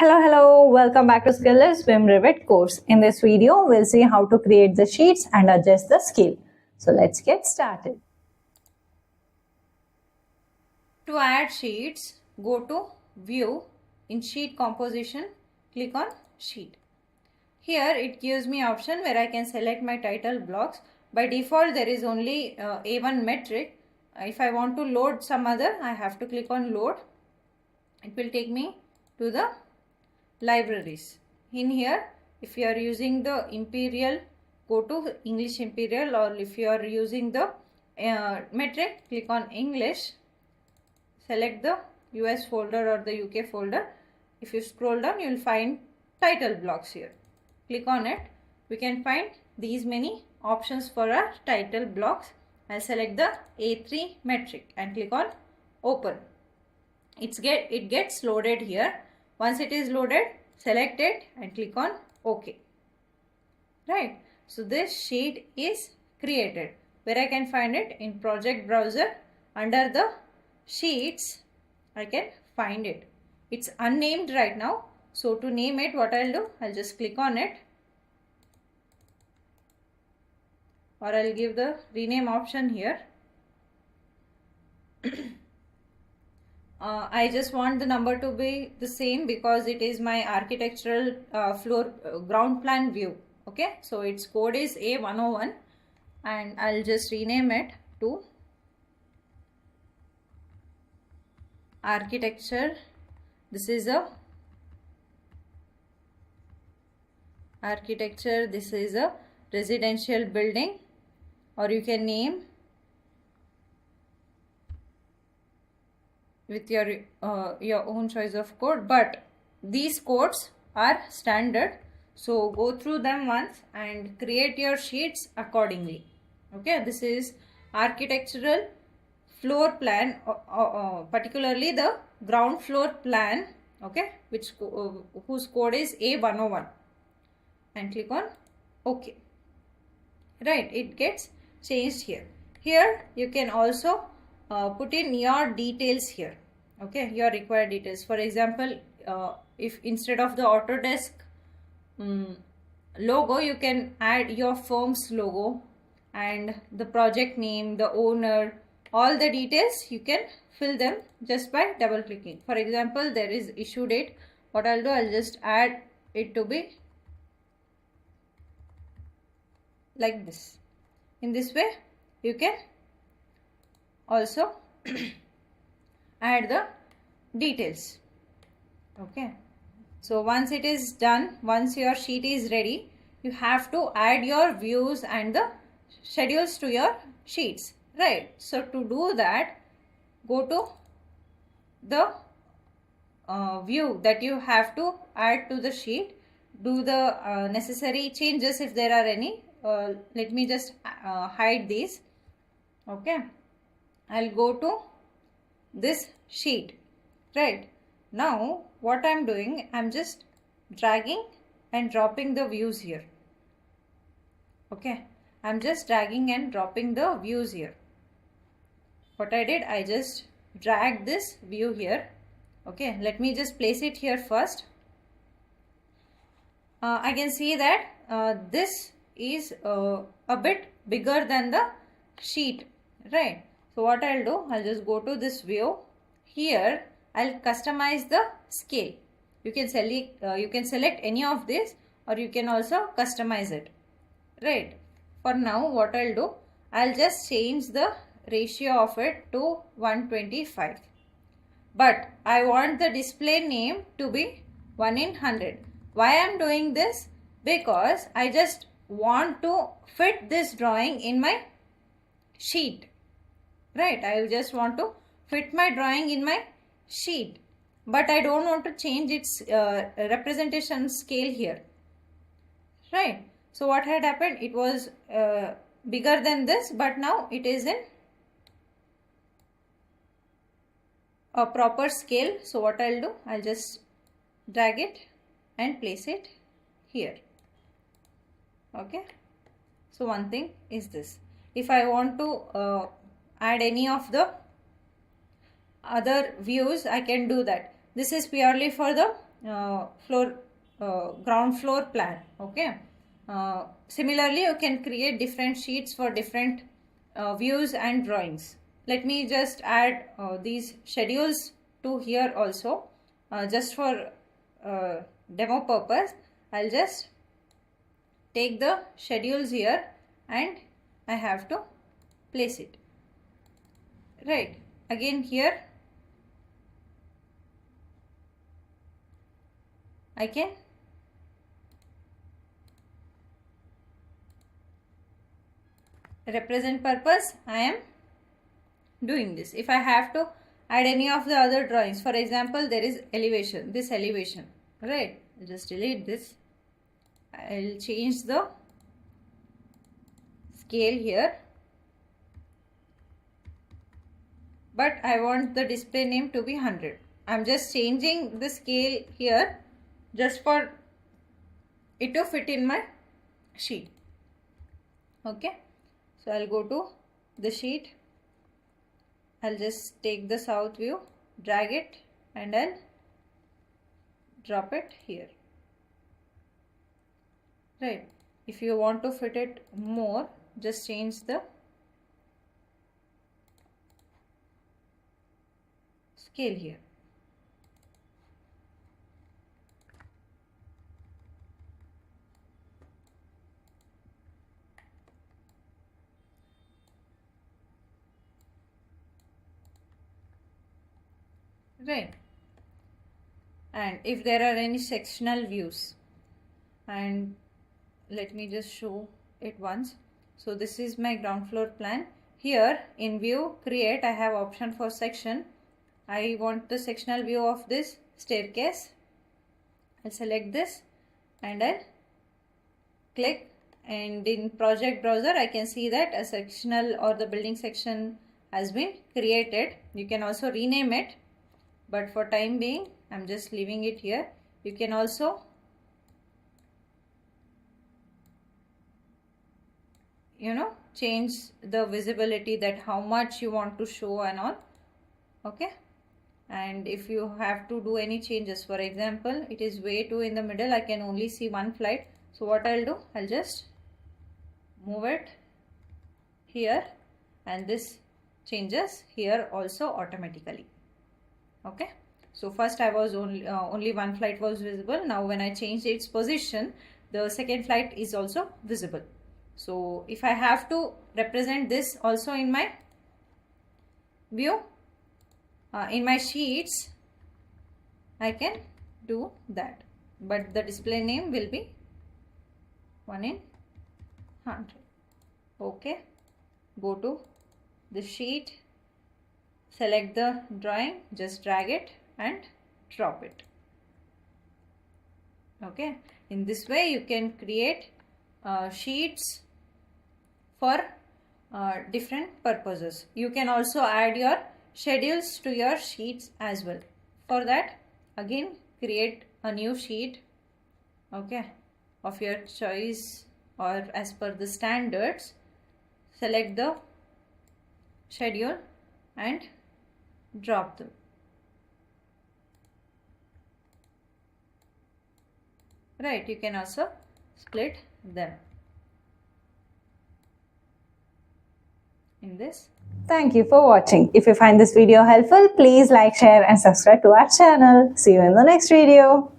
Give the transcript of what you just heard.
Hello, welcome back to Skillless Swim Revit course. In this video, we'll see how to create the sheets and adjust the scale. So let's get started. To add sheets, go to View, in Sheet Composition, click on Sheet. Here it gives me option where I can select my title blocks. By default, there is only A1 metric. If I want to load some other, I have to click on Load. It will take me to the libraries. In here, if you are using the Imperial, go to English Imperial, or if you are using the metric, click on English. Select the US folder or the UK folder. If you scroll down, you will find title blocks here. Click on it. We can find these many options for our title blocks. I'll select the A3 metric and click on Open. It gets loaded here. Once it is loaded, select it and click on OK. Right. So this sheet is created. Where I can find it? In project browser, under the sheets, I can find it. It's unnamed right now. So to name it, what I'll do, I'll just click on it. Or I'll give the rename option here. I just want the number to be the same because it is my architectural floor ground plan view. Okay, so its code is A101 and I'll just rename it to architecture. This is a architecture. This is a residential building, or you can name with your own choice of code, but these codes are standard, so go through them once and create your sheets accordingly. Okay, this is architectural floor plan, particularly the ground floor plan, okay, whose code is A101, and click on OK. Right, it gets changed here. Here you can also put in your details here. Okay, your required details. For example, if instead of the Autodesk logo, you can add your firm's logo and the project name, the owner, all the details. You can fill them just by double clicking. For example, there is issue date. What I'll do, I'll just add it to be like this. In this way, you can also add the details. Okay, so once it is done, once your sheet is ready, you have to add your views and the schedules to your sheets, right? So to do that, go to the view that you have to add to the sheet, do the necessary changes if there are any. Let me just hide these. Okay, I'll go to this sheet. Right, now what I'm doing, I'm just dragging and dropping the views here. Okay, I'm just dragging and dropping the views here. What I did, I just dragged this view here. Okay, let me just place it here first. I can see that this is a bit bigger than the sheet, right? So what I'll do, I'll just go to this view. Here I'll customize the scale. You can select any of this, or you can also customize it, right? For now, what I'll do, I'll just change the ratio of it to 125. But I want the display name to be 1 in 100. Why I'm doing this? Because I just want to fit this drawing in my sheet, right? I just want to fit my drawing in my sheet, but I don't want to change its representation scale here, right? So what had happened, it was bigger than this, but now it is in a proper scale. So what I'll do, I'll just drag it and place it here. Okay, so one thing is this. If I want to add any of the other views, I can do that. This is purely for the ground floor plan. Okay. Similarly, you can create different sheets for different views and drawings. Let me just add these schedules to here also, just for demo purpose. I'll just take the schedules here and I have to place it. Right. Again here I can represent purpose I am doing this. If I have to add any of the other drawings, for example, there is elevation, this elevation, right? I'll just delete this. I'll change the scale here, but I want the display name to be 100. I'm just changing the scale here just for it to fit in my sheet. Okay, so I'll go to the sheet. I'll just take the south view, drag it, and I'll drop it here. Right. If you want to fit it more, just change the scale here. Right. And if there are any sectional views, and let me just show it once. So this is my ground floor plan. Here in view create, I have option for section. I want the sectional view of this staircase. I'll select this and I'll click, and in project browser I can see that a sectional or the building section has been created. You can also rename it, but for time being I'm just leaving it here. You can also change the visibility, that how much you want to show and all. Okay, and if you have to do any changes, for example it is way too in the middle, I can only see one flight. So what I'll do, I'll just move it here, and this changes here also automatically. Okay, so first I was only one flight was visible. Now when I change its position, the second flight is also visible. So if I have to represent this also in my view, in my sheets, I can do that, but the display name will be 1 in 100. Okay, go to the sheet, select the drawing, just drag it and drop it. Okay, in this way you can create sheets for different purposes. You can also add your schedules to your sheets as well. For that, again create a new sheet, okay, of your choice or as per the standards. Select the schedule and drop them. Right, you can also split them in this. Thank you for watching. If you find this video helpful, please like, share and subscribe to our channel. See you in the next video.